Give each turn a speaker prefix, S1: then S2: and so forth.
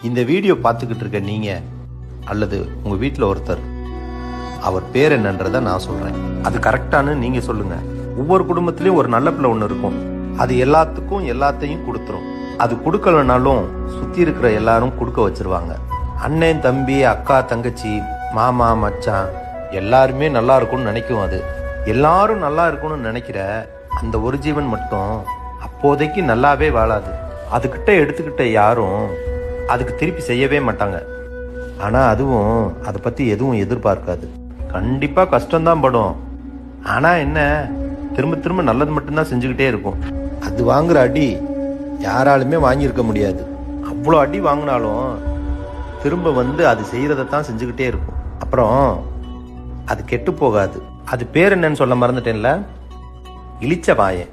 S1: இந்த வீடியோ பார்த்துக்கிட்டு இருக்க நீங்க அல்லது உங்க வீட்டில் ஒருத்தர், அவர் பேர் என்னன்றதை நான் சொல்றேன். அது கரெக்டானு நீங்க சொல்லுங்க. ஒவ்வொரு குடும்பத்திலயும் ஒரு நல்ல பிள்ளை ஒன்று இருக்கும். அது எல்லாத்துக்கும் எல்லாத்தையும் கொடுத்துரும். அது கொடுக்கலனாலும் சுத்தி இருக்கிற எல்லாரும் கொடுக்க வச்சிருவாங்க. அண்ணன், தம்பி, அக்கா, தங்கச்சி, மாமா, மச்சான் எல்லாருமே நல்லா இருக்கும்னு நினைக்கும். அது எல்லாரும் நல்லா இருக்கணும்னு நினைக்கிற அந்த ஒரு ஜீவன் மட்டும் அப்போதைக்கு நல்லாவே வாழாது. அதுகிட்ட எடுத்துக்கிட்ட யாரும் அதுக்கு திருப்பி செய்யவே மாட்டாங்க. ஆனா அதுவும் அதை பத்தி எதுவும் எதிர்பார்க்காது. கண்டிப்பா கஷ்டம்தான் படும். ஆனா என்ன, திரும்ப திரும்ப நல்லது மட்டும்தான் செஞ்சுக்கிட்டே இருக்கும். அது வாங்குற அடி யாராலுமே வாங்கியிருக்க முடியாது. அவ்வளோ அடி வாங்கினாலும் திரும்ப வந்து அது செய்யறதான் செஞ்சுக்கிட்டே இருக்கும். அப்புறம் அது கெட்டு போகாது. அது பேர் என்னன்னு சொல்ல மறந்துட்டேன்ல, இளிச்ச வாயன்.